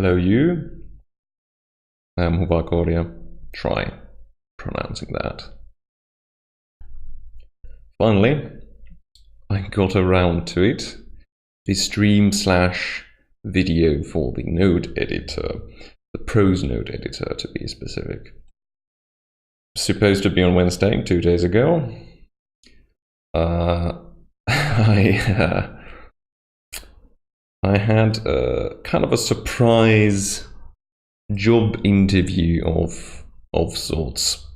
Hello you. Hyvää koodia. Try pronouncing that. Finally, I got around to it. The stream/video for the node editor, the Prose node editor to be specific. Supposed to be on Wednesday, 2 days ago. I had kind of a surprise job interview of sorts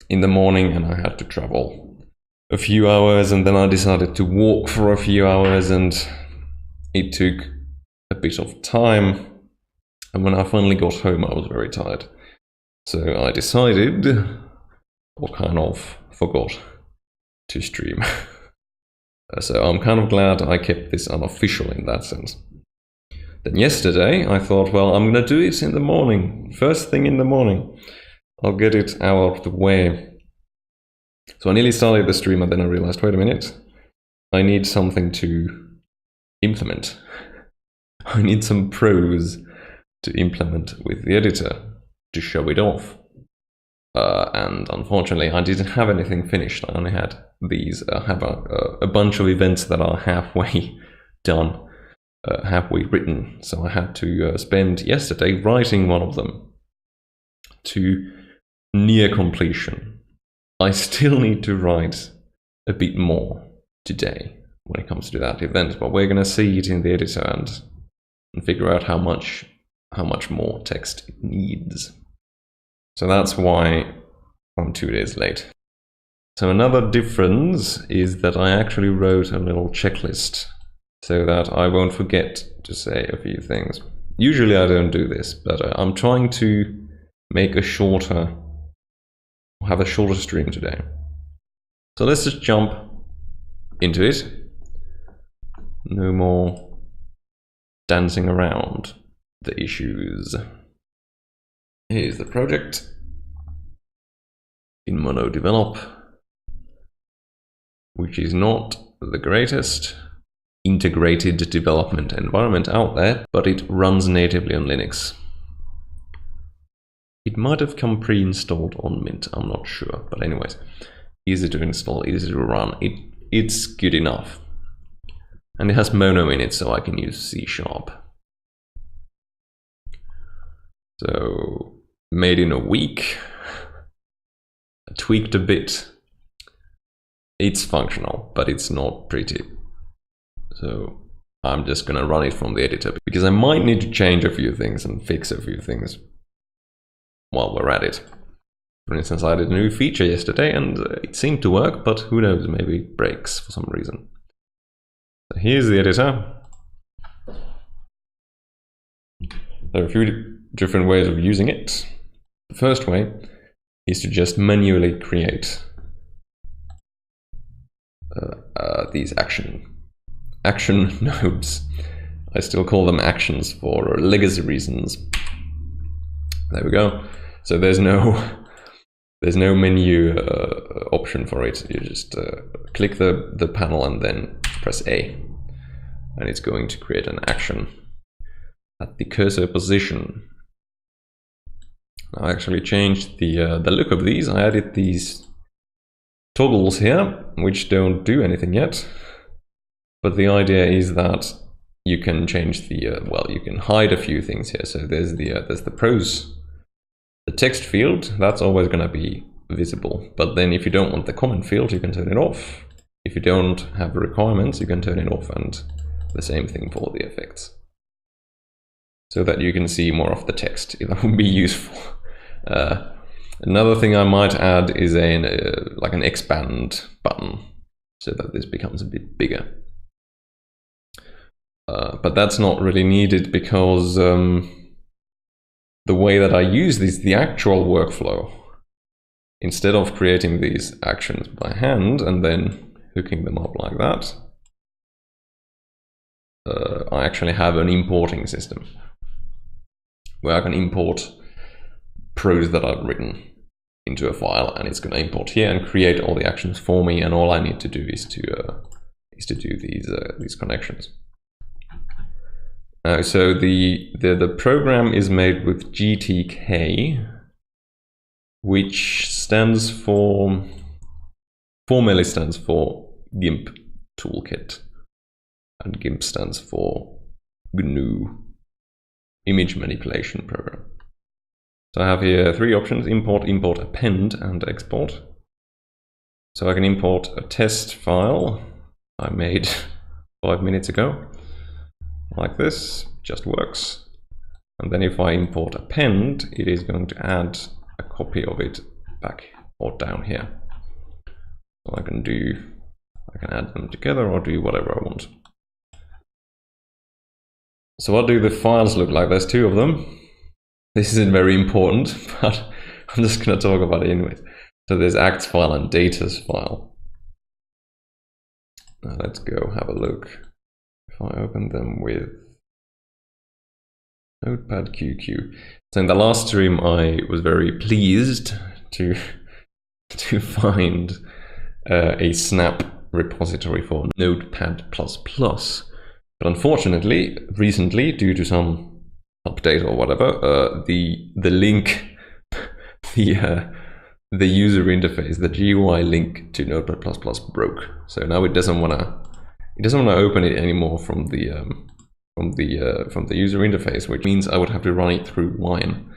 in the morning, and I had to travel a few hours, and then I decided to walk for a few hours, and it took a bit of time. And when I finally got home, I was very tired. So I decided, or kind of forgot, to stream. So I'm kind of glad I kept this unofficial in that sense. Then yesterday I thought, well, I'm gonna do it in the morning, first thing in the morning. I'll get it out of the way. So I nearly started the stream, and then I realized, wait a minute, I need something to implement. I need some prose to implement with the editor to show it off. And unfortunately, I didn't have anything finished. I only had these, have a bunch of events that are halfway done, halfway written. So I had to spend yesterday writing one of them to near completion. I still need to write a bit more today when it comes to that event, but we're going to see it in the editor and figure out how much more text it needs. So that's why I'm 2 days late. So another difference is that I actually wrote a little checklist so that I won't forget to say a few things. Usually I don't do this, but I'm trying to make a shorter, have a shorter stream today. So let's just jump into it. No more dancing around the issues. Here's the project in Mono Develop, which is not the greatest integrated development environment out there, but it runs natively on Linux. It might have come pre-installed on Mint, I'm not sure, but anyways, easy to install, easy to run. It's good enough. And it has Mono in it, so I can use C#. So, made in a week, tweaked a bit. It's functional, but it's not pretty. So I'm just gonna run it from the editor, because I might need to change a few things and fix a few things while we're at it. For instance, I did a new feature yesterday and it seemed to work, but who knows, maybe it breaks for some reason. So here's the editor. There are a few different ways of using it. The first way is to just manually create these action nodes. I still call them actions for legacy reasons. There we go. So there's no menu option for it. You just click the panel and then press A, and it's going to create an action at the cursor position. I actually changed the look of these. I added these toggles here, which don't do anything yet. But the idea is that you can change the well, you can hide a few things here. So there's the prose, the text field. That's always going to be visible. But then if you don't want the comment field, you can turn it off. If you don't have the requirements, you can turn it off, and the same thing for the effects, so that you can see more of the text. That would be useful. Another thing I might add is like an expand button, so that this becomes a bit bigger. But that's not really needed, because the way that I use the actual workflow, instead of creating these actions by hand and then hooking them up like that, I actually have an importing system where I can import prose that I've written into a file, and it's going to import here and create all the actions for me, and all I need to do is to do these connections. So the program is made with GTK, which formally stands for GIMP Toolkit, and GIMP stands for GNU, Image Manipulation Program. So I have here three options: import, append, and export. So I can import a test file I made 5 minutes ago, like this, just works. And then if I import append, it is going to add a copy of it back or down here. So I can add them together or do whatever I want. So what do the files look like? There's two of them. This isn't very important, but I'm just going to talk about it anyways. So there's acts file and datas file. Now let's go have a look. If I open them with Notepad QQ. So in the last stream, I was very pleased to find a snap repository for Notepad++. But unfortunately, recently, due to some update or whatever, the link, the user interface, the GUI link to Notepad++ broke. So now it doesn't wanna open it anymore from the user interface, which means I would have to run it through Wine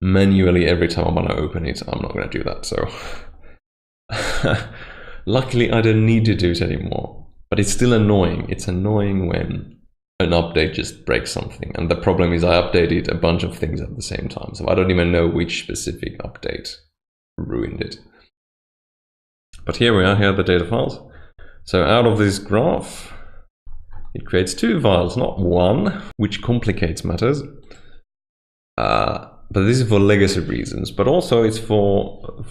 manually every time I want to open it. I'm not going to do that. So luckily, I don't need to do it anymore. But it's still annoying. It's annoying when an update just breaks something. And the problem is I updated a bunch of things at the same time. So I don't even know which specific update ruined it. But here we are, here are the data files. So out of this graph, it creates two files, not one, which complicates matters. But this is for legacy reasons, but also it's for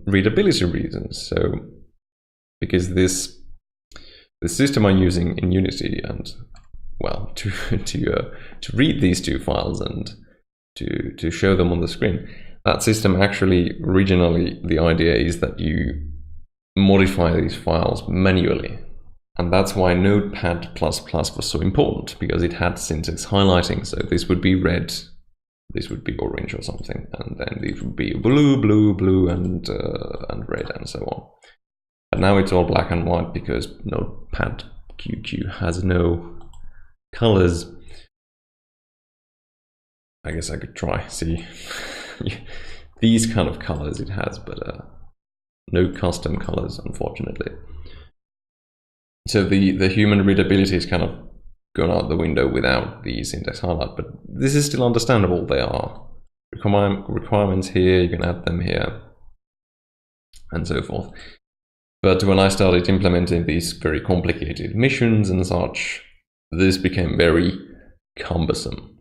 readability reasons. So because the system I'm using in Unity, and well, to read these two files and to show them on the screen, that system actually originally the idea is that you modify these files manually. And that's why Notepad++ was so important, because it had syntax highlighting. So this would be red, this would be orange or something, and then these would be blue, and red, and so on. But now it's all black and white because Notepad QQ has no colors. I guess I could try, see. These kind of colors it has, but no custom colors, unfortunately. So the human readability is kind of gone out the window without the syntax highlight, but this is still understandable. There are requirements here, you can add them here, and so forth. But when I started implementing these very complicated missions and such, this became very cumbersome.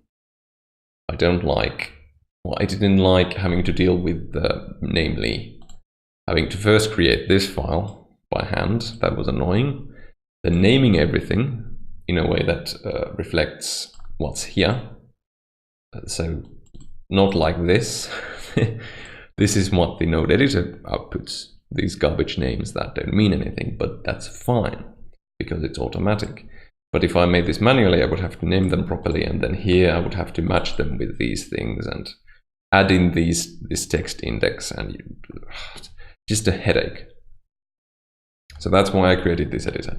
I didn't like having to deal with, namely, having to first create this file by hand. That was annoying. Then naming everything in a way that reflects what's here. So not like this. This is what the node editor outputs, these garbage names that don't mean anything, but that's fine because it's automatic. But if I made this manually, I would have to name them properly, and then here I would have to match them with these things and add in this text index, and just a headache. So that's why I created this editor.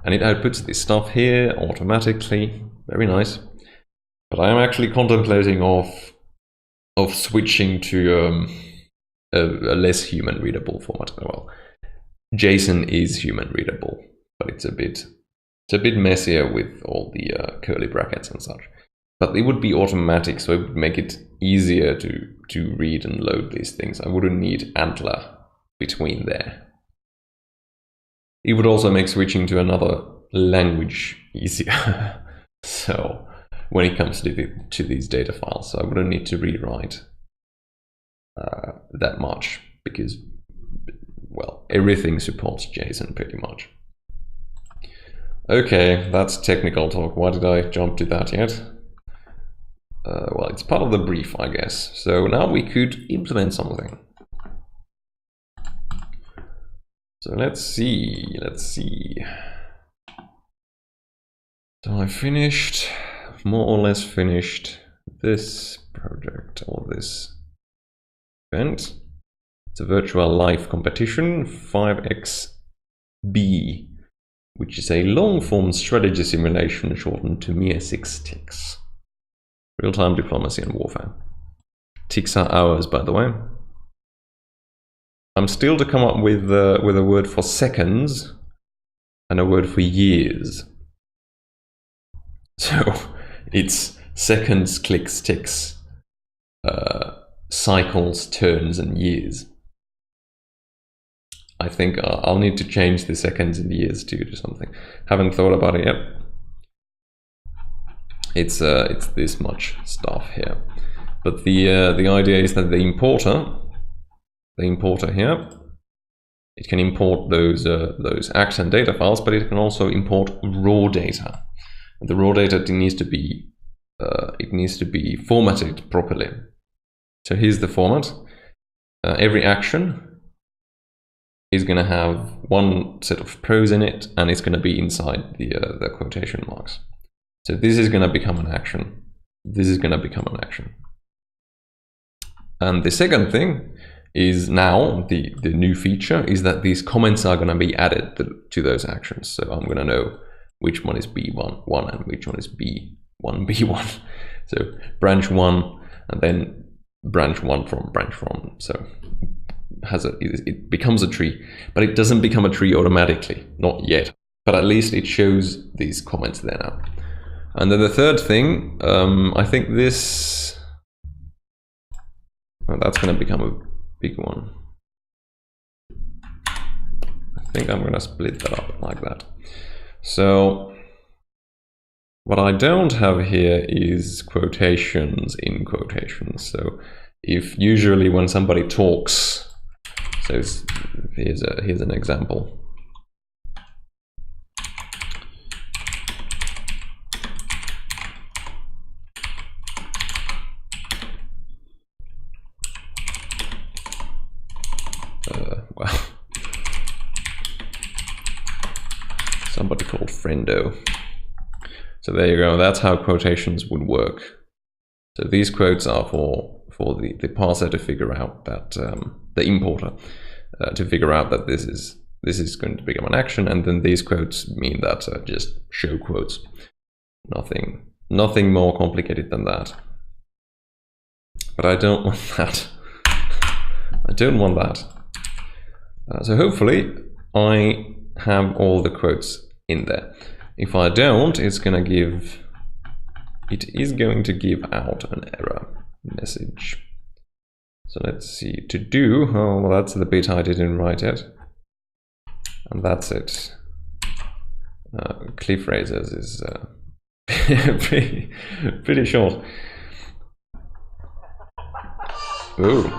And it outputs this stuff here automatically, very nice. But I am actually contemplating of switching to a less human readable format. Well, JSON is human readable, but it's a bit messier with all the curly brackets and such. But it would be automatic, so it would make it easier to read and load these things. I wouldn't need Antler between there. It would also make switching to another language easier. So when it comes to these data files, so I wouldn't need to rewrite that much, because, well, everything supports JSON pretty much. Okay, that's technical talk. Why did I jump to that yet? Well, it's part of the brief, I guess. So now we could implement something. So let's see. So I finished more or less finished this project or this event. It's a virtual life competition, 5xB, which is a long-form strategy simulation shortened to mere 6 ticks. Real-time diplomacy and warfare. Ticks are hours, by the way. I'm still to come up with a word for seconds and a word for years. So it's seconds, clicks, ticks, cycles, turns, and years. I think I'll need to change the seconds and years to something. Haven't thought about it yet. It's this much stuff here, but the idea is that the importer here, it can import those act and data files, but it can also import raw data. And the raw data needs to be formatted properly. So here's the format. Every action is going to have one set of prose in it, and it's going to be inside the quotation marks. So this is going to become an action. This is going to become an action. And the second thing is now the new feature is that these comments are going to be added to those actions. So I'm going to know which one is B1 and which one is B1. So branch 1 and then branch 1 from branch from. So it becomes a tree, but it doesn't become a tree automatically, not yet. But at least it shows these comments there now. And then the third thing, I think this, well, that's going to become a big one. I think I'm going to split that up like that. So what I don't have here is quotations in quotations. So if usually when somebody talks, so here's an example. Well, somebody called Friendo. So there you go. That's how quotations would work. So these quotes are for the parser to figure out that the importer to figure out that this is going to become an action, and then these quotes mean that just show quotes. Nothing more complicated than that. But I don't want that. I don't want that. So hopefully I have all the quotes in there. If I don't, it is going to give out an error message. So let's see, to do, oh, well, that's the bit I didn't write yet. And that's it. Cliff phrases is pretty short. Ooh.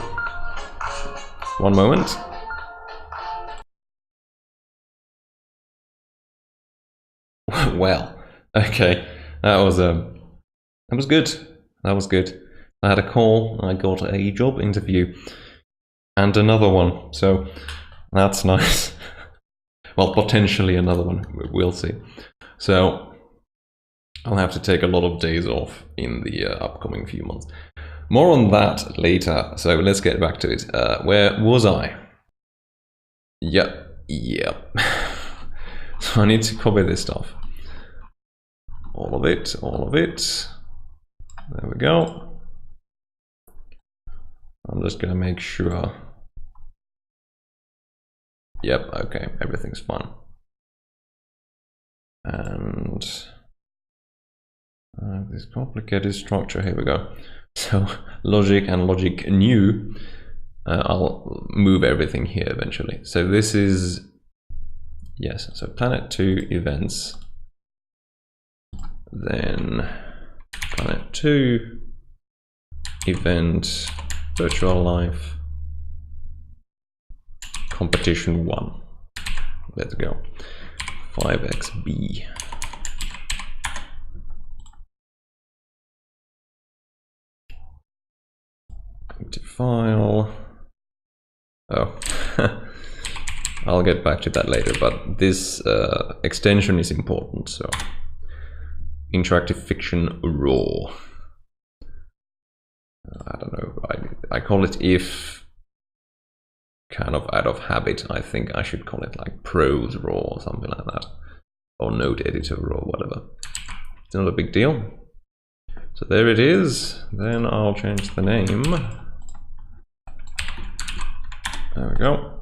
One moment. Well, okay, that was good. That was good. I had a call, I got a job interview, and another one. So that's nice. Well, potentially another one. We'll see. So I'll have to take a lot of days off in the upcoming few months. More on that later. So let's get back to it. Where was I? Yep. So I need to copy this stuff. All of it. There we go. I'm just gonna make sure. Yep, okay, everything's fine. And this complicated structure, here we go. So logic and logic new, I'll move everything here eventually. So this is, yes, so planet 2 events, then planet 2 event virtual life competition 1. Let's go. 5xB. Empty file. Oh, I'll get back to that later, but this extension is important, so interactive fiction raw. I don't know, I call it if, kind of out of habit. I think I should call it like Prose raw or something like that, or Node editor raw, whatever. It's not a big deal. So there it is. Then I'll change the name. There we go.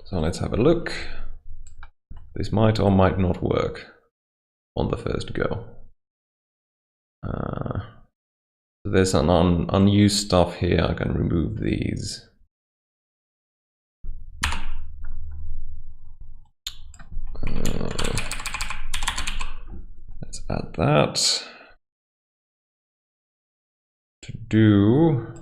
So let's have a look. This might or might not work on the first go. There's an unused stuff here. I can remove these. Let's add that. To do.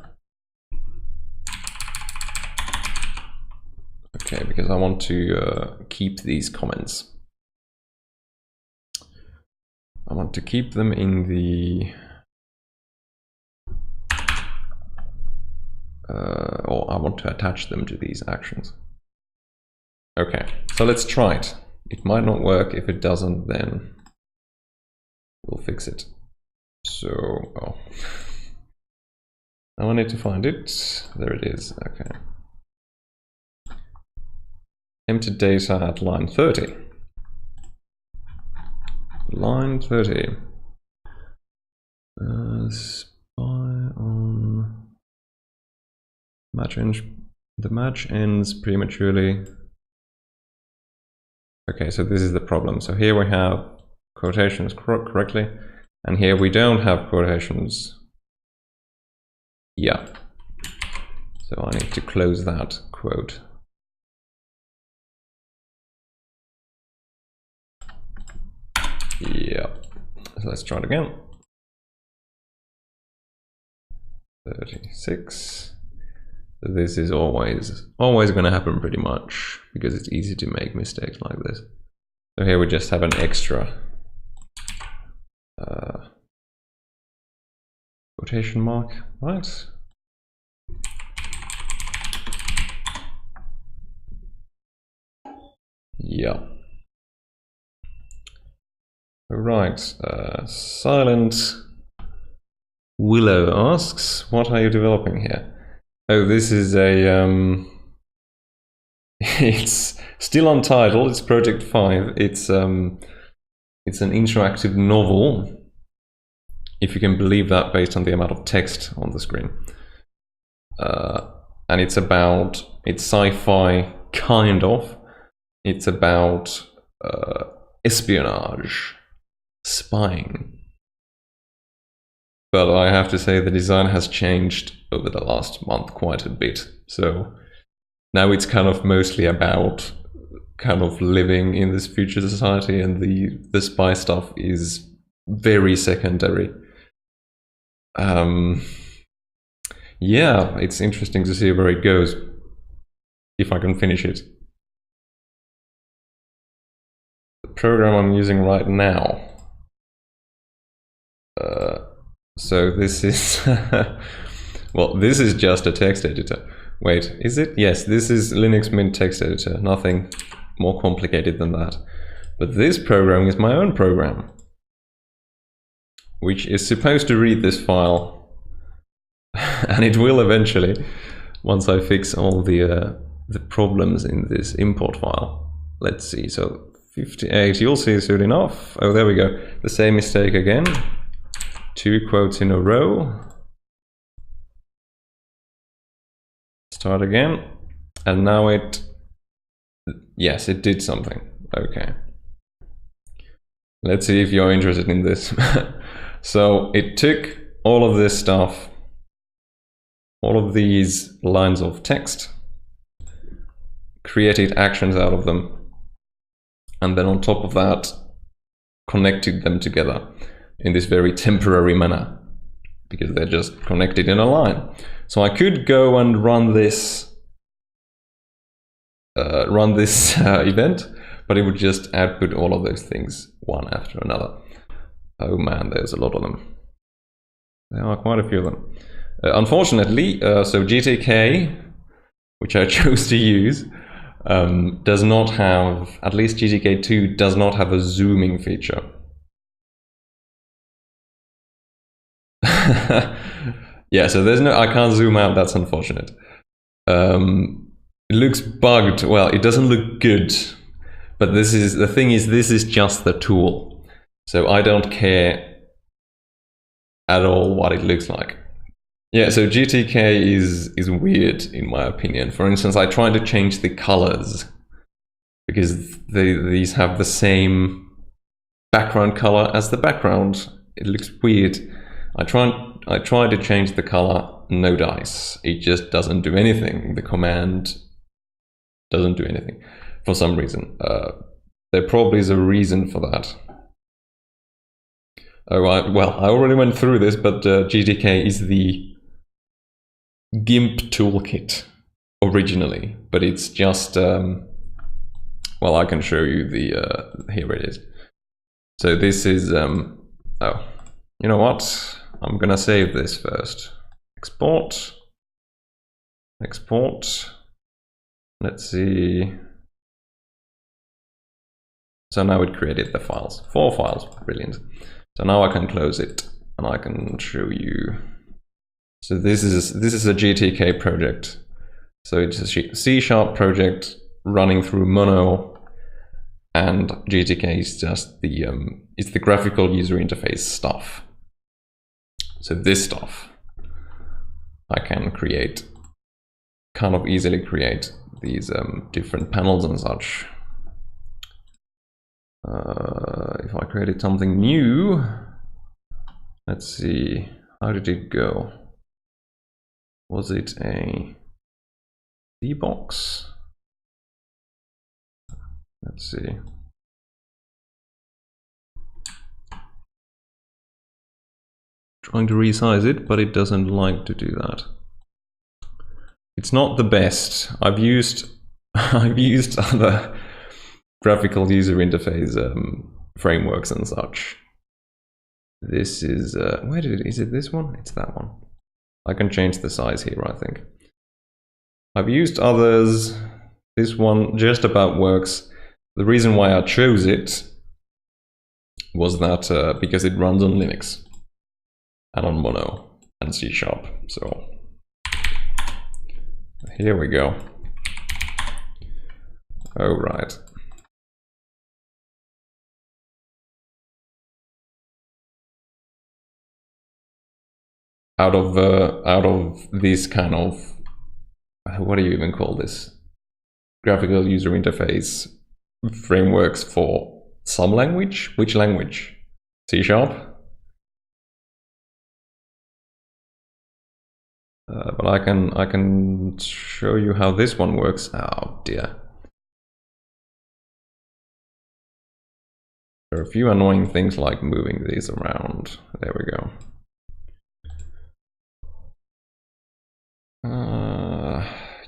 Okay, because I want to keep these comments. I want to keep them in the or I want to attach them to these actions. Okay, so let's try it. It might not work. If it doesn't, then we'll fix it. So, oh. Now I need to find it. There it is. Okay. Empty data at line 30. Line 30. Spy on match ends. The match ends prematurely. Okay, so this is the problem. So here we have quotations correctly, and here we don't have quotations. Yeah. So I need to close that quote. Yeah. So let's try it again. 36. So this is always going to happen pretty much, because it's easy to make mistakes like this. So here we just have an extra quotation mark, right? Yeah. Right. Silent Willow asks, what are you developing here? Oh, this is a it's still untitled. It's Project 5. It's an interactive novel, if you can believe that, based on the amount of text on the screen. And it's sci-fi, kind of. It's about espionage, spying. But I have to say the design has changed over the last month quite a bit. So now it's kind of mostly about kind of living in this future society, and the spy stuff is very secondary. Yeah, it's interesting to see where it goes, if I can finish it. The program I'm using right now. So this is, well, this is just a text editor. Wait, is it? Yes, this is Linux Mint text editor, nothing more complicated than that. But this program is my own program, which is supposed to read this file, and it will eventually, once I fix all the problems in this import file. Let's see, so 58, you'll see soon enough. Oh, there we go, the same mistake again. 2 quotes in a row. Start again, and now it, yes, it did something. Okay. Let's see if you're interested in this. So it took all of this stuff, all of these lines of text, created actions out of them, and then on top of that, connected them together in this very temporary manner, because they're just connected in a line. So I could go and run this event, but it would just output all of those things one after another. Oh man, there's a lot of them. There are quite a few of them. Unfortunately, so GTK, which I chose to use, does not have, at least GTK 2 does not have a zooming feature. Yeah, so there's no, I can't zoom out, that's unfortunate. It looks bugged. Well, it doesn't look good, but this is just the tool. So I don't care at all what it looks like. Yeah, so GTK is weird in my opinion. For instance, I tried to change the colors because these have the same background color as the background. It looks weird. I tried to change the color, no dice. It just doesn't do anything. The command doesn't do anything for some reason. There probably is a reason for that. Oh, well, I already went through this, but GTK is the GIMP toolkit originally, but it's just, well, I can show you the, here it is. So this is, oh, you know what? I'm gonna save this first. Export. Export. Let's see. So now it created the files. 4 files, brilliant. So now I can close it and I can show you. So this is a GTK project. So it's a C# project running through Mono, and GTK is just the it's the graphical user interface stuff. So this stuff I can create, kind of easily create these different panels and such. If I created something new, let's see, how did it go? Was it a D box? Let's see. Trying to resize it, but it doesn't like to do that. It's not the best. I've used other graphical user interface frameworks and such. This is where did it, is it this one? It's that one. I can change the size here, I think. I've used others. This one just about works. The reason why I chose it was that because it runs on Linux and on Mono and C#. So here we go. Oh, right. Out of this kind of, what do you even call this? Graphical user interface frameworks for some language? Which language? C#? But I can show you how this one works. Oh dear. There are a few annoying things like moving these around. There we go.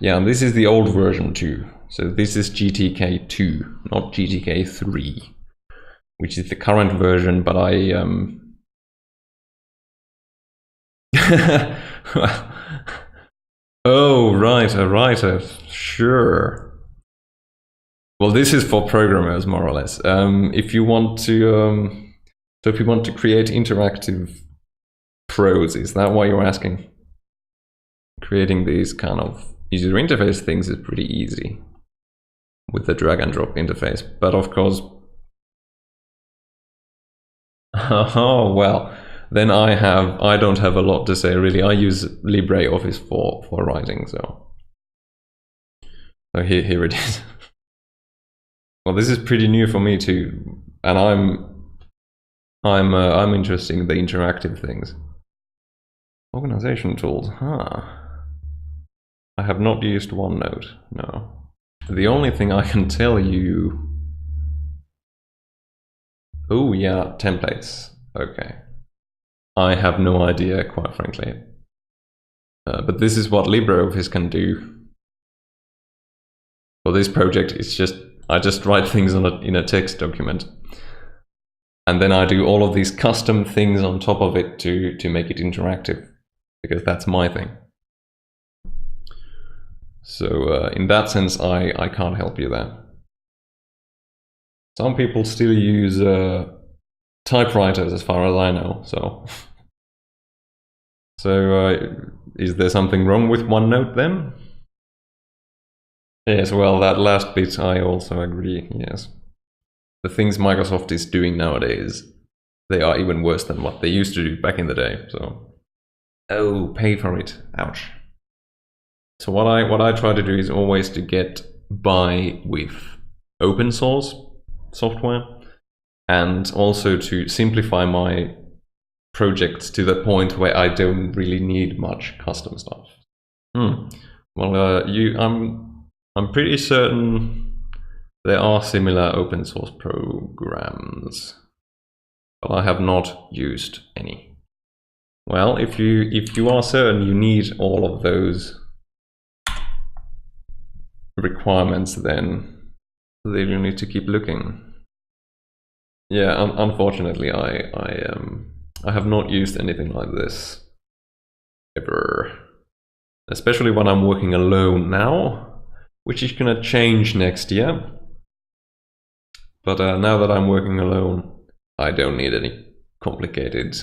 Yeah, and this is the old version too. So this is GTK 2, not GTK 3, which is the current version, but I oh, right, a writer, sure. Well, this is for programmers, more or less. If you want to, so if you want to create interactive prose, is that why you're asking? Creating these kind of user interface things is pretty easy with the drag and drop interface, but of course, oh well, then I don't have a lot to say really. I use LibreOffice for writing, so here it is. Well, this is pretty new for me too, and I'm interested in the interactive things. Organization tools, huh? I have not used OneNote, no. The only thing I can tell you, oh yeah, templates, okay. I have no idea, quite frankly. But this is what LibreOffice can do. For this project, it's just, I just write things in a text document. And then I do all of these custom things on top of it to make it interactive, because that's my thing. So in that sense, I can't help you there. Some people still use typewriters as far as I know, so So is there something wrong with OneNote then? Yes, well, that last bit I also agree, yes. The things Microsoft is doing nowadays, they are even worse than what they used to do back in the day, so... Oh, pay for it. Ouch. So what I try to do is always to get by with open source software, and also to simplify my projects to the point where I don't really need much custom stuff. Well, I'm pretty certain there are similar open source programs, but I have not used any. Well, if you are certain you need all of those requirements, then you need to keep looking. Yeah, unfortunately, I have not used anything like this ever, especially when I'm working alone now, which is gonna change next year. But now that I'm working alone, I don't need any complicated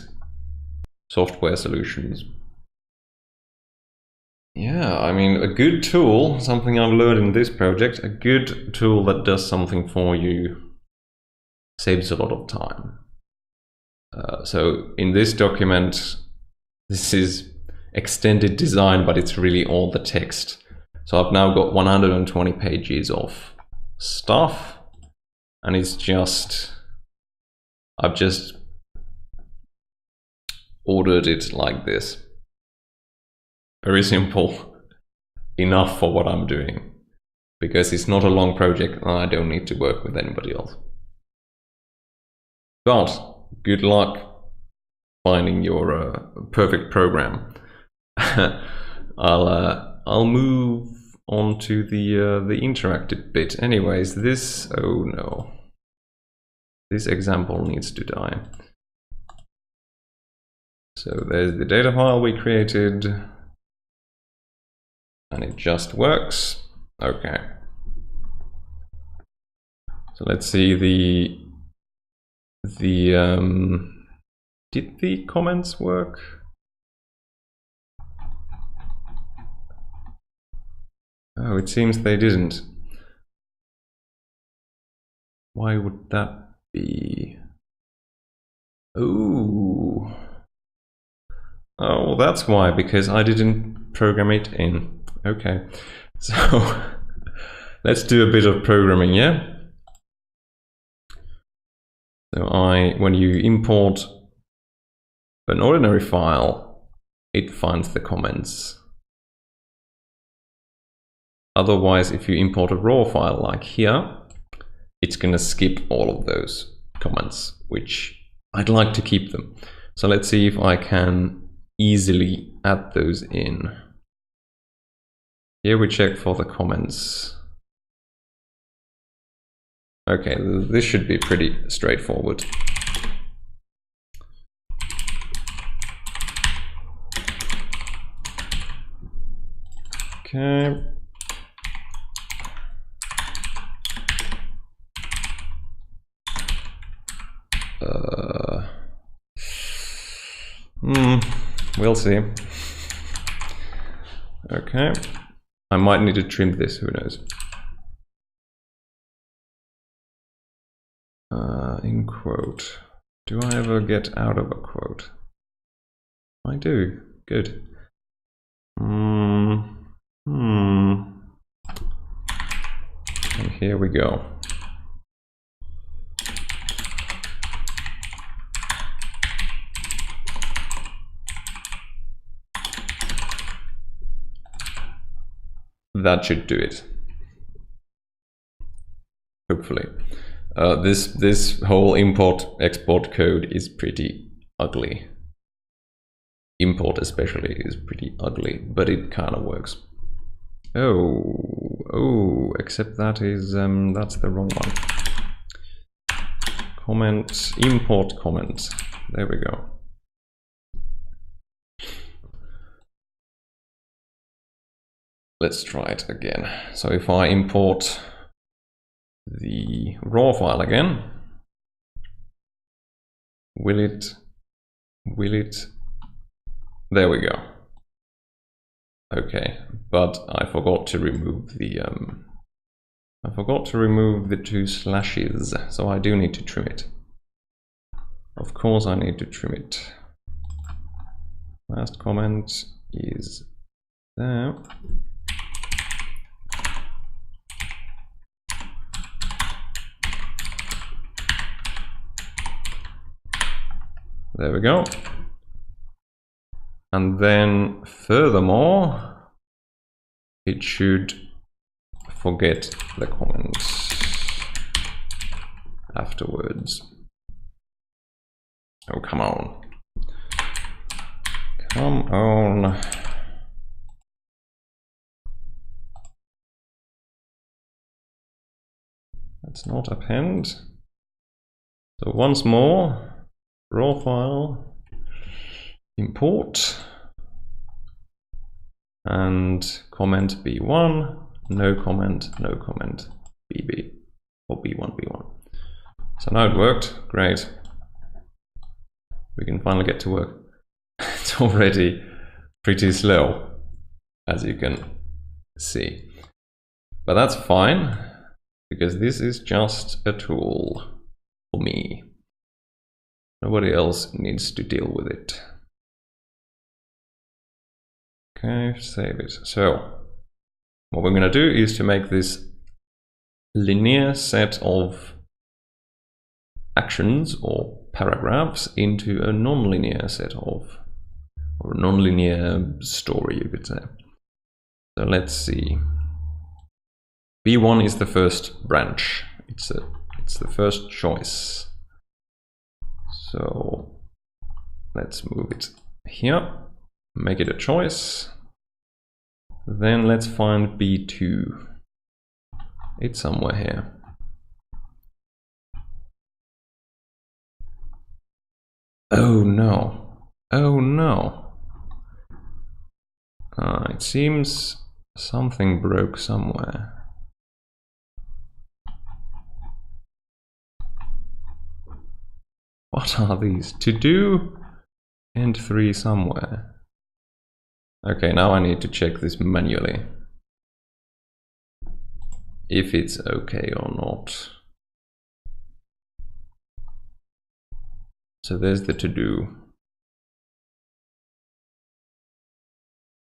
software solutions. Yeah, I mean, a good tool, something I've learned in this project, a good tool that does something for you saves a lot of time. So in this document, this is extended design, but it's really all the text. So I've now got 120 pages of stuff, and it's just, I've just ordered it like this. Very simple, enough for what I'm doing, because it's not a long project and I don't need to work with anybody else. But good luck finding your perfect program. I'll move on to the interactive bit. Anyways, this, oh no, this example needs to die. So there's the data file we created, and it just works. Okay. So let's see did the comments work? Oh, it seems they didn't. Why would that be? Oh, that's why, because I didn't program it in. Okay, so let's do a bit of programming, yeah? So when you import an ordinary file, it finds the comments. Otherwise, if you import a raw file like here, it's gonna skip all of those comments, which I'd like to keep them. So let's see if I can easily add those in. Here we check for the comments. Okay, this should be pretty straightforward. Okay. We'll see. Okay. I might need to trim this, who knows. In quote. Do I ever get out of a quote? I do. Good. And here we go. That should do it. Hopefully. This whole import-export code is pretty ugly. Import especially is pretty ugly, but it kind of works. Oh, except that is that's the wrong one. Comment, import comment. There we go. Let's try it again. So if I import the raw file again, will it There we go. Okay, but I forgot to remove the two slashes, so I do need to trim it. Of course I need to trim it. Last comment is there. There we go. And then furthermore, it should forget the comments afterwards. Oh, come on. Come on. Let's not append. So once more, raw file, import, and comment B1, no comment, BB, or B1, B1. So now it worked, great. We can finally get to work. It's already pretty slow, as you can see. But that's fine, because this is just a tool for me. Nobody else needs to deal with it. Okay, save it. So, what we're going to do is to make this linear set of actions or paragraphs into a non-linear set of, or a non-linear story, you could say. So let's see. B1 is the first branch. It's the first choice. So let's move it here, make it a choice. Then let's find B2. It's somewhere here. Oh no. Oh no. It seems something broke somewhere. What are these? To do and 3 somewhere. Okay, now I need to check this manually. If it's okay or not. So there's the to do.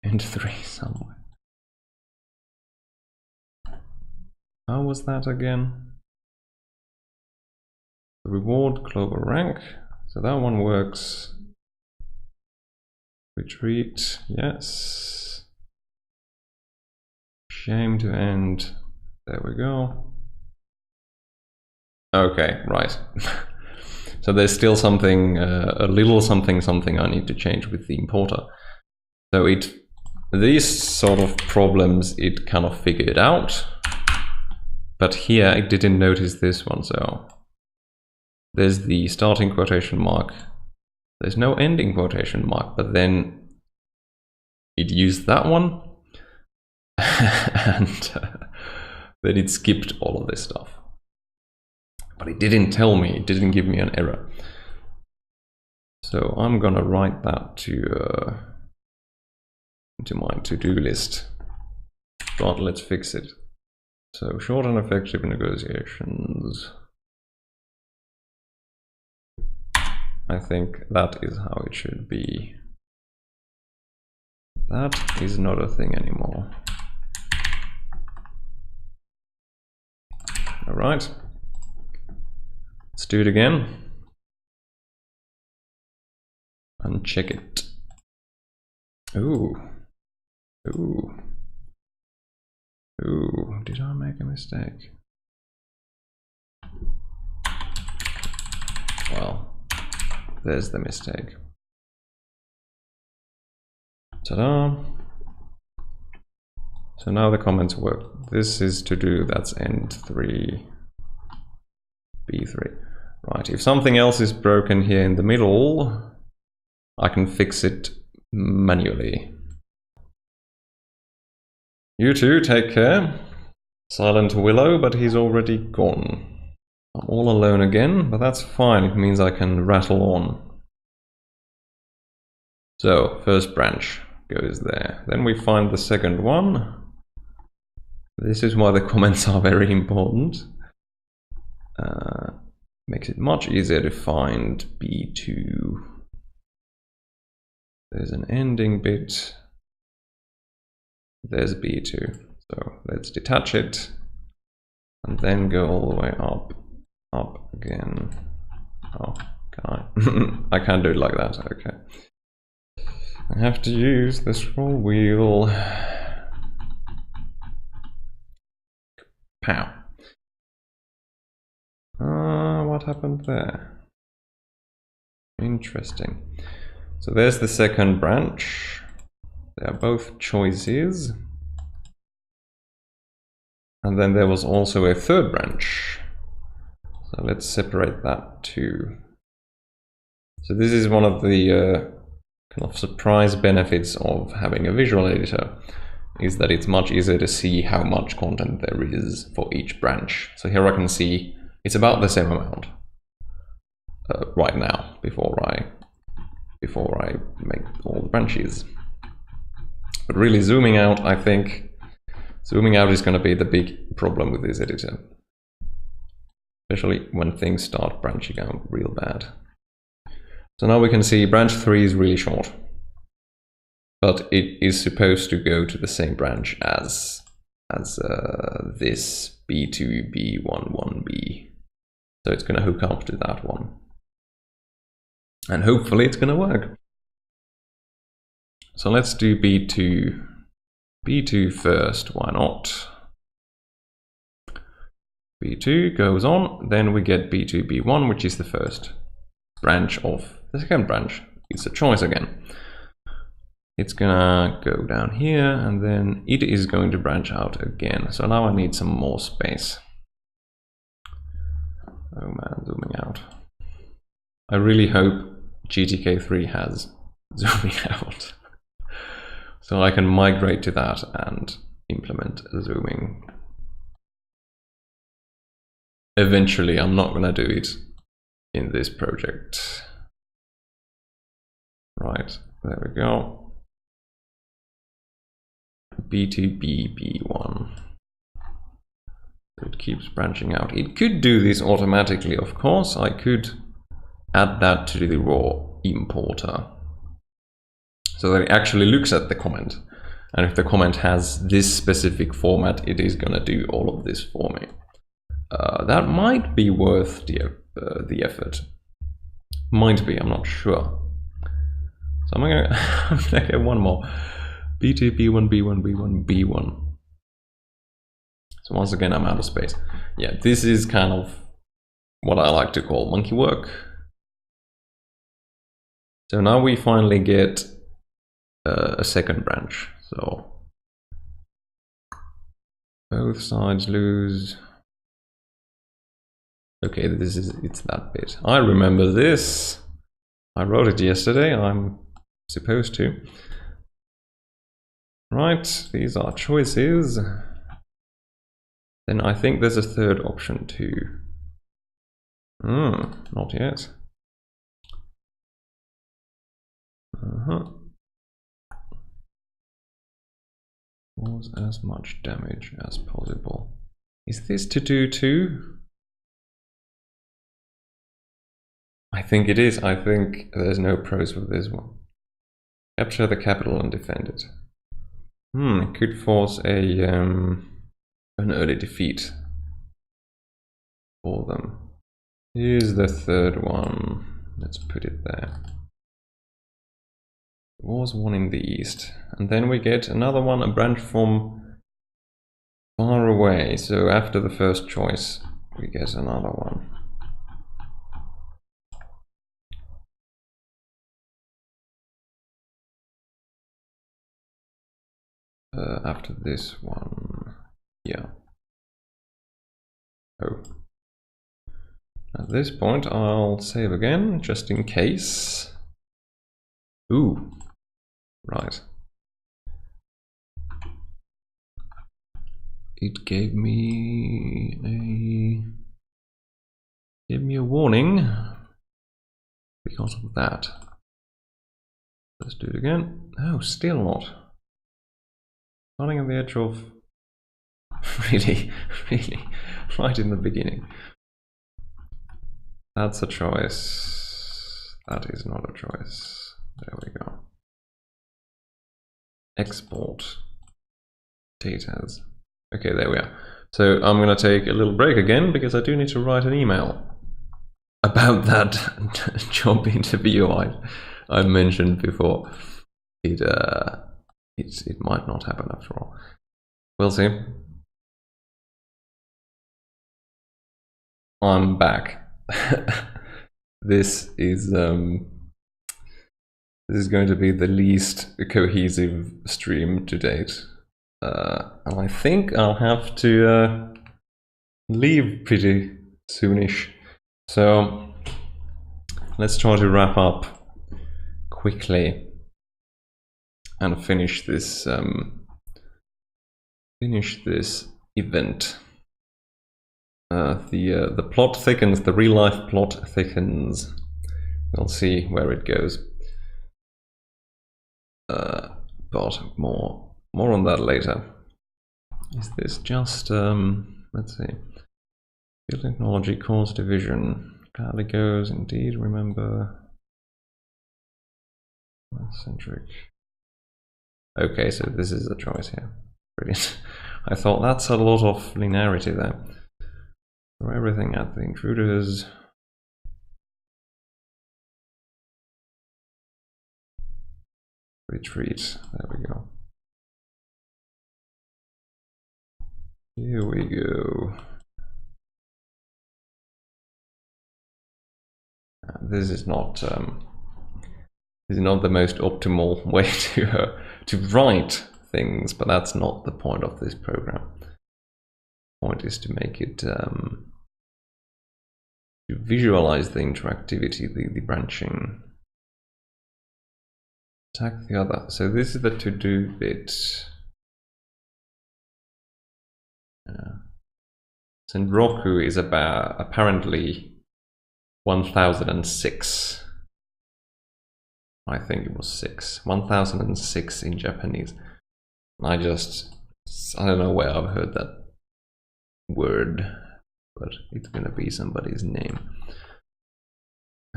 And 3 somewhere. How was that again? Reward global rank. So that one works. Retreat, yes. Shame to end. There we go. Okay, right. So there's still something, a little something I need to change with the importer. So these sort of problems it kind of figured out, but here it didn't notice this one. So there's the starting quotation mark. There's no ending quotation mark, but then it used that one and then it skipped all of this stuff. But it didn't tell me, it didn't give me an error. So I'm gonna write that to into my to-do list. But let's fix it. So short and effective negotiations. I think that is how it should be. That is not a thing anymore. All right. Let's do it again. And check it. Ooh. Ooh. Ooh. Did I make a mistake? Well. There's the mistake. Ta-da! So now the comments work. This is to do, that's end 3, B3. Right, if something else is broken here in the middle, I can fix it manually. You two, take care. Silent Willow, but he's already gone. I'm all alone again, but that's fine. It means I can rattle on. So first branch goes there. Then we find the second one. This is why the comments are very important. Makes it much easier to find B2. There's an ending bit. There's B2. So let's detach it and then go all the way up again. Oh, can I? I can't do it like that. Okay. I have to use the scroll wheel. Pow. What happened there? Interesting. So there's the second branch. They are both choices. And then there was also a third branch. So let's separate that too. So this is one of the kind of surprise benefits of having a visual editor, is that it's much easier to see how much content there is for each branch. So here I can see it's about the same amount right now before I make all the branches. But really zooming out, I think zooming out is going to be the big problem with this editor, especially when things start branching out real bad. So now we can see branch 3 is really short, but it is supposed to go to the same branch as this B2, B1, 1B. So it's going to hook up to that one. And hopefully it's going to work. So let's do B2. B2 first, why not? B2 goes on, then we get B2, B1, which is the first branch of the second branch. It's a choice again. It's gonna go down here, and then it is going to branch out again. So now I need some more space. Oh man, zooming out. I really hope GTK3 has zooming out. So I can migrate to that and implement zooming. Eventually, I'm not gonna do it in this project. Right, there we go. B2B, B1. It keeps branching out. It could do this automatically, of course. I could add that to the raw importer so that it actually looks at the comment. And if the comment has this specific format, it is going to do all of this for me. That might be worth the effort. Might be, I'm not sure. So I'm gonna get one more. B2, B1, B1, B1, B1. So once again, I'm out of space. Yeah, this is kind of what I like to call monkey work. So now we finally get a second branch. So both sides lose. Okay, it's that bit. I remember this. I wrote it yesterday. I'm supposed to. Right, these are choices. Then I think there's a third option too. Not yet. Cause as much damage as possible. Is this to do too? I think it is. I think there's no pros with this one. Capture the capital and defend it. It could force an early defeat for them. Here's the third one. Let's put it there. There was one in the east. And then we get another one, a branch from far away. So after the first choice, we get another one. After this one, yeah. Oh. At this point, I'll save again, just in case. Ooh, right. It gave me a warning because of that. Let's do it again. Oh, still not. Starting on the edge of... really, right in the beginning. That's a choice. That is not a choice. There we go. Export datas. Okay, there we are. So I'm going to take a little break again because I do need to write an email about that job interview I mentioned before. It might not happen after all. We'll see. I'm back. This is going to be the least cohesive stream to date. And I think I'll have to leave pretty soonish. So let's try to wrap up quickly and finish this event. The plot thickens, the real life plot thickens. We'll see where it goes. But more on that later. Is this just let's see. Field technology course division. Gladly goes indeed, remember. Centric. Okay, so this is a choice here. Brilliant. I thought that's a lot of linearity there. Throw everything at the intruders. Retreat. There we go. Here we go. This is not the most optimal way to write things, but that's not the point of this program. The point is to make it to visualize the interactivity, the branching. Attack the other. So this is the to-do bit. Senroku is about apparently 1006. I think it was 6. 1006 in Japanese. I don't know where I've heard that word, but it's gonna be somebody's name.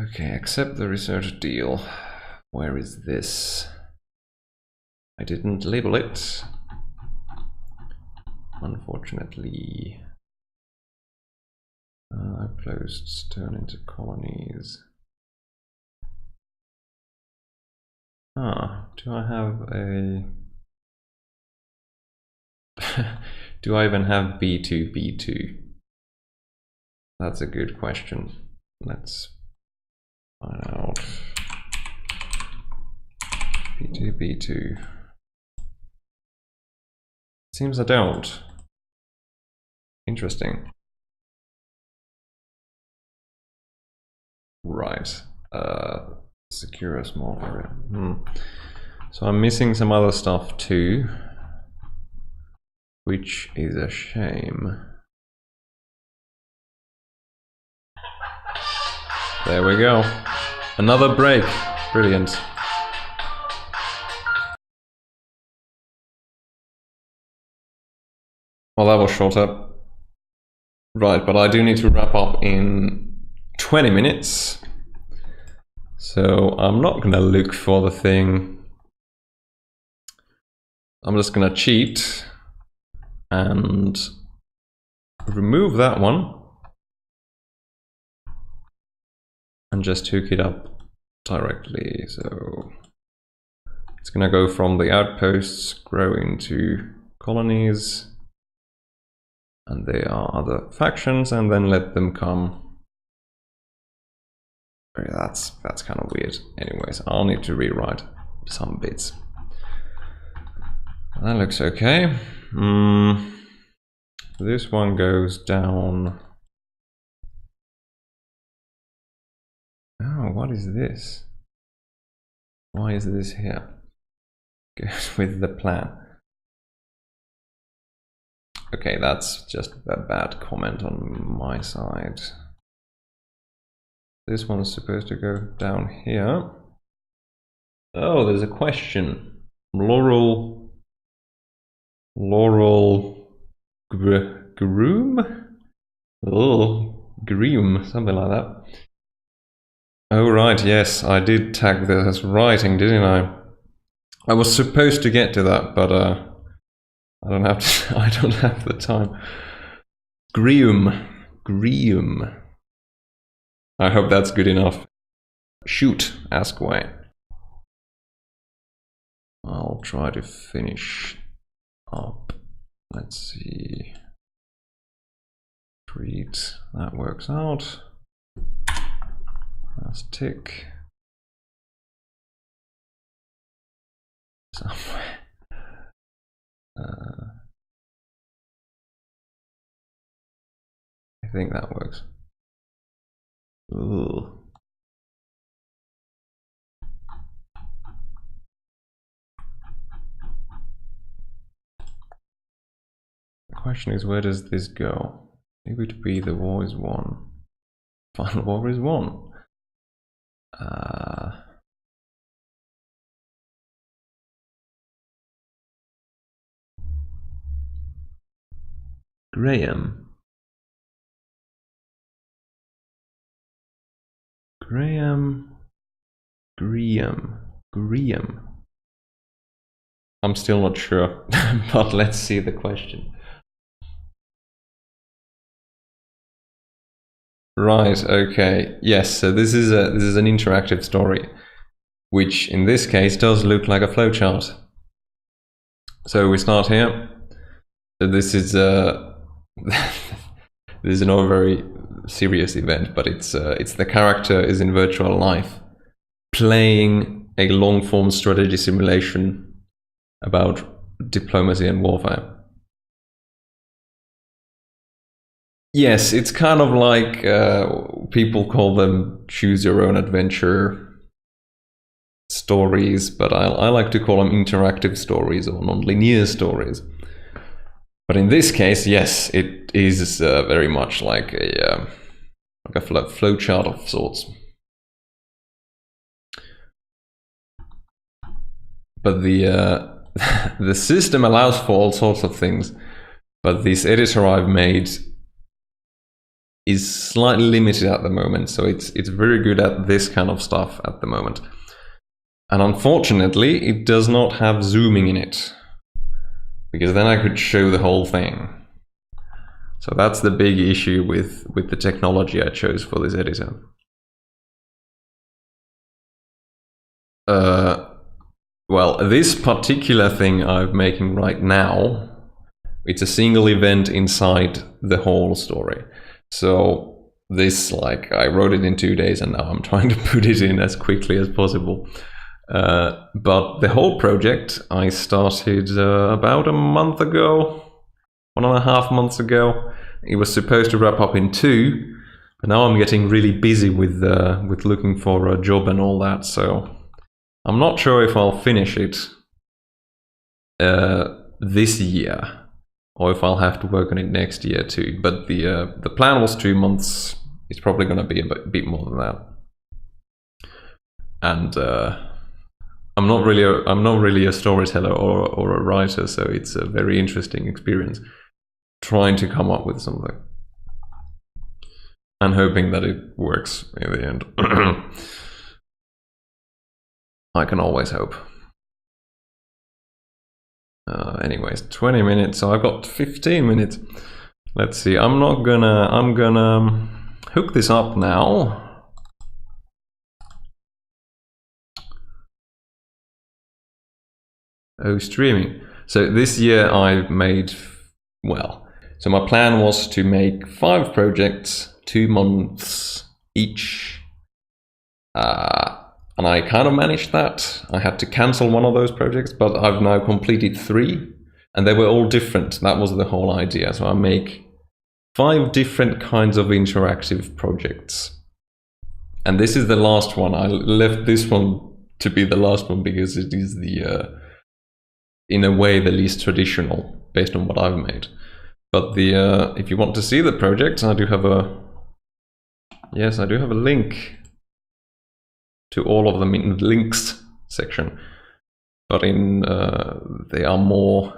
Okay, accept the research deal. Where is this? I didn't label it. Unfortunately. Outposts turn into colonies. Do I have a... do I even have B2B2? That's a good question. Let's find out. B2B2. Seems I don't. Interesting. Right. Secure a small area. So I'm missing some other stuff too, which is a shame. There we go. Another break. Brilliant. Well, that was shorter. Right, but I do need to wrap up in 20 minutes. So I'm not going to look for the thing. I'm just going to cheat and remove that one and just hook it up directly. So it's going to go from the outposts, grow into colonies, and they are other factions, and then let them come. That's kind of weird. Anyways, I'll need to rewrite some bits. That looks okay. This one goes down. Oh, what is this? Why is this here? Goes with the plan. Okay, that's just a bad comment on my side. This one's supposed to go down here. Oh, there's a question. Laurel Groom? Oh, Groom, something like that. Oh right, yes, I did tag this as writing, didn't I? I was supposed to get to that, but I don't have to, I don't have the time. Greum. I hope that's good enough. Shoot, ask away. I'll try to finish up. Let's see. Treat, that works out. Let's tick. Somewhere. I think that works. Ooh. The question is, where does this go? It would be the war is won. Final war is won. Graham. I'm still not sure, but let's see the question. Right, okay. Yes, so this is an interactive story, which in this case does look like a flowchart. So we start here. So this is this is not a very serious event, but it's the character is in virtual life playing a long-form strategy simulation about diplomacy and warfare. Yes, it's kind of like people call them choose your own adventure stories, but I like to call them interactive stories or non-linear stories. But in this case, yes, it is very much like a flowchart of sorts. But the the system allows for all sorts of things, but this editor I've made is slightly limited at the moment, so it's very good at this kind of stuff at the moment. And unfortunately, it does not have zooming in it, because then I could show the whole thing. So that's the big issue with the technology I chose for this editor. Well, this particular thing I'm making right now, it's a single event inside the whole story. So this, like, I wrote it in 2 days and now I'm trying to put it in as quickly as possible. But the whole project I started about a month ago, 1.5 months ago. It was supposed to wrap up in 2, but now I'm getting really busy with looking for a job and all that, so I'm not sure if I'll finish it this year, or if I'll have to work on it next year too. But the plan was 2 months. It's probably going to be a bit more than that. And I'm not really a storyteller or a writer, so it's a very interesting experience trying to come up with something and hoping that it works in the end. I can always hope. Anyways, 20 minutes, so I've got 15 minutes. Let's see, I'm gonna hook this up now. Oh, streaming. So this year I've made, well, so my plan was to make 5 projects, 2 months each. And I kind of managed that. I had to cancel one of those projects, but I've now completed 3, and they were all different. That was the whole idea. So I make 5 different kinds of interactive projects. And this is the last one. I left this one to be the last one because it is the, in a way, the least traditional based on what I've made. But the if you want to see the project, I do have a, yes, I do have a link to all of them in links section. But in they're more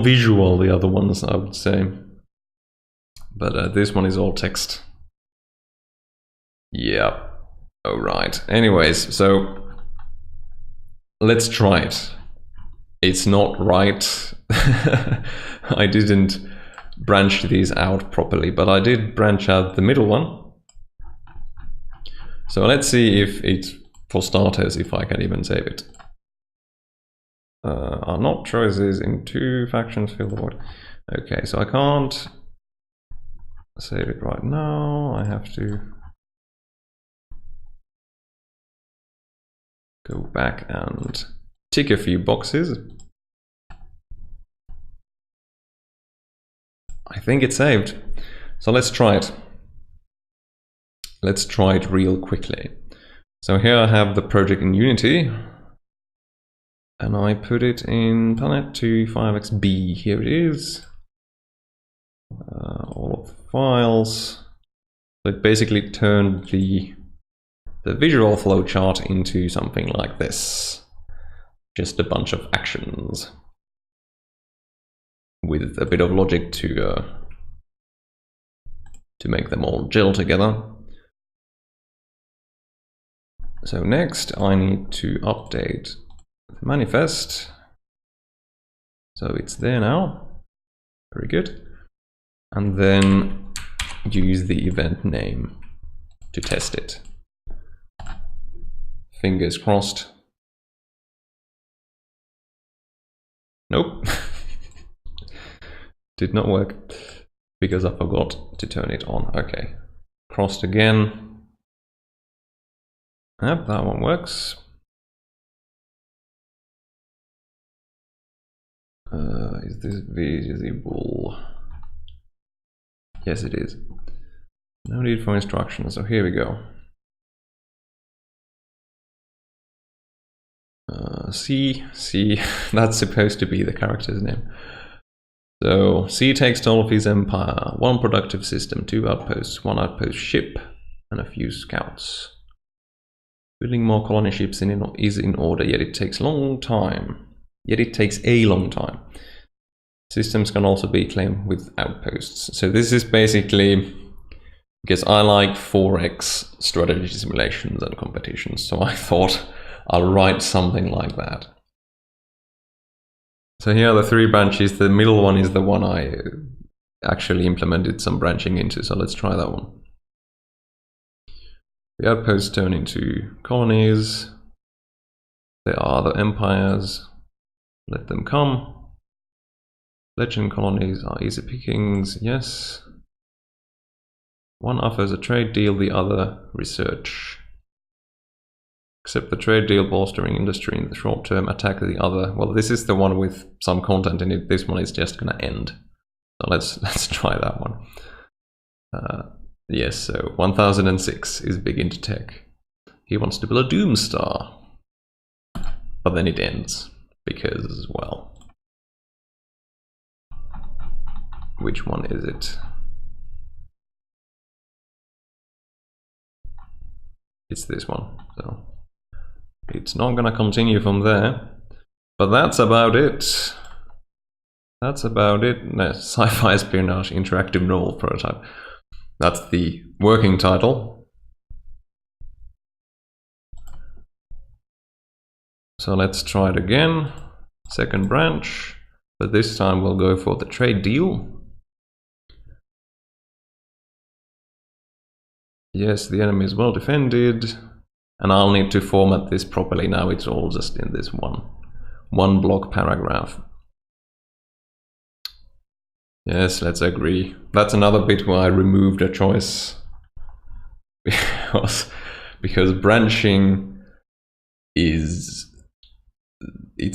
visual, the other ones, I would say. But this one is all text. Yeah. Oh, right. Anyways, so let's try it. It's not right. I didn't branch these out properly, but I did branch out the middle one. So let's see if it's, for starters, if I can even save it. Are not choices in two factions fill the void. Okay, so I can't save it right now. I have to go back and tick a few boxes. I think it's saved. So let's try it. Let's try it real quickly. So here I have the project in Unity. And I put it in Planet 2 5xb. Here it is. All of the files. So it basically turned the visual flowchart into something like this. Just a bunch of actions with a bit of logic to make them all gel together. So next I need to update the manifest. So it's there now. Very good. And then use the event name to test it. Fingers crossed. Nope. Did not work because I forgot to turn it on. Okay. Crossed again. Yep, that one works. Is this visible? Yes, it is. No need for instructions. So here we go. C, that's supposed to be the character's name. So C takes toll of his empire. 1 productive system, 2 outposts, 1 outpost ship, and a few scouts. Building more colony ships is in order, yet it takes a long time. Systems can also be claimed with outposts. So this is basically because I like 4X strategy simulations and competitions. So I thought I'll write something like that. So here are the 3 branches. The middle one is the one I actually implemented some branching into. So let's try that one. The outposts turn into colonies. There are the empires. Let them come. Legend colonies are easy pickings, yes. One offers a trade deal, the other research. Accept the trade deal, bolstering industry in the short term, attack the other. Well, this is the one with some content in it. This one is just gonna end. So let's try that one. Yes, so 1006 is big into tech. He wants to build a Doom Star. But then it ends because, well, which one is it? It's this one. So it's not gonna continue from there. But that's about it. That's about it. No, sci-fi espionage interactive novel prototype. That's the working title. So let's try it again. Second branch, but this time we'll go for the trade deal. Yes, the enemy is well defended, and I'll need to format this properly now. It's all just in this one block paragraph. Yes, let's agree. That's another bit where I removed a choice because branching it's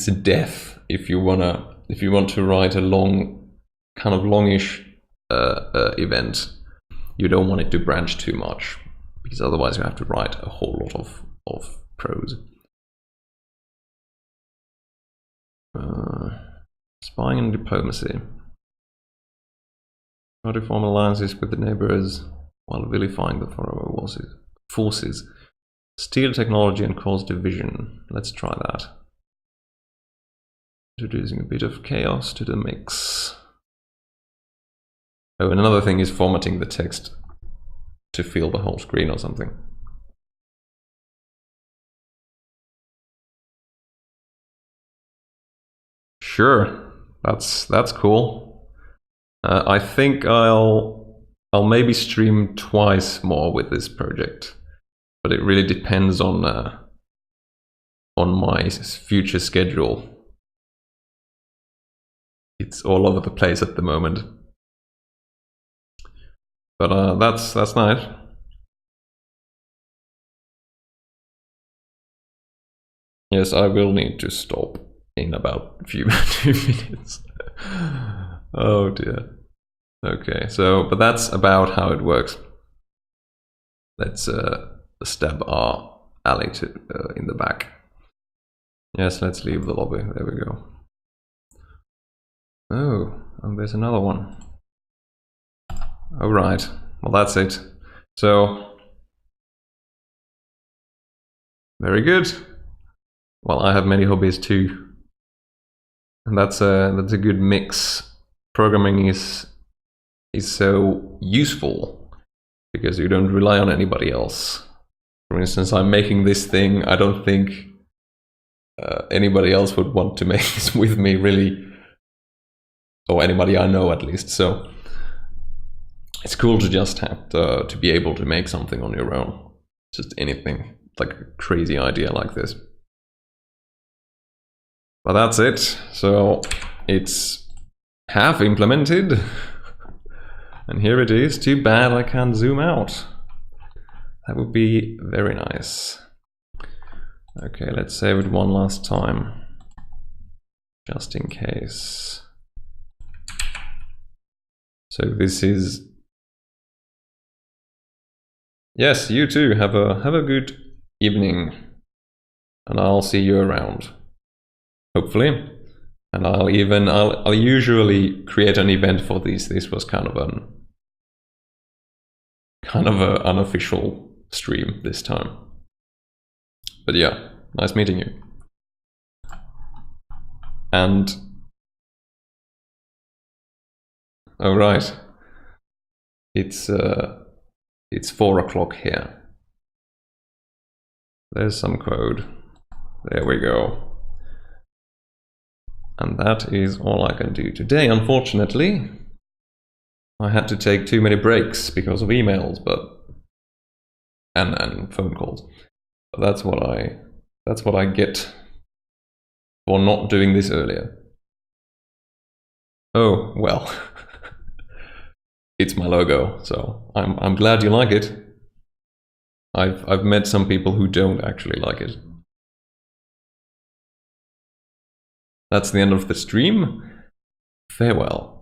a death if you want to write a long, kind of longish event. You don't want it to branch too much because otherwise you have to write a whole lot of prose. Spying and diplomacy. Try to form alliances with the neighbors while vilifying the foreign forces. Steel technology and cause division. Let's try that. Introducing a bit of chaos to the mix. Oh, and another thing is formatting the text to fill the whole screen or something. Sure, that's cool. I think I'll maybe stream twice more with this project, but it really depends on my future schedule. It's all over the place at the moment, but that's nice. Yes, I will need to stop in about a few 2 minutes. Oh dear. Okay, so but that's about how it works. Let's stab our alley in the back. Yes, let's leave the lobby. There we go. Oh, and there's another one. All right. Well, that's it. So very good. Well, I have many hobbies too, and that's a good mix. Programming is so useful because you don't rely on anybody else. For instance, I'm making this thing. I don't think anybody else would want to make this with me, really, or anybody I know at least. So it's cool to just have to be able to make something on your own, just anything, like a crazy idea like this. But that's it. So it's half implemented. And here it is. Too bad I can't zoom out. That would be very nice. Okay, let's save it one last time. Just in case. So this is... Yes, you too. Have a good evening. And I'll see you around. Hopefully. And I'll usually create an event for these. This was kind of an unofficial stream this time. But yeah, nice meeting you. And oh right, it's 4 o'clock here. There's some code. There we go. And that is all I can do today, unfortunately. I had to take too many breaks because of emails, and phone calls. But that's what I get for not doing this earlier. Oh well, it's my logo, so I'm glad you like it. I've met some people who don't actually like it. That's the end of the stream. Farewell.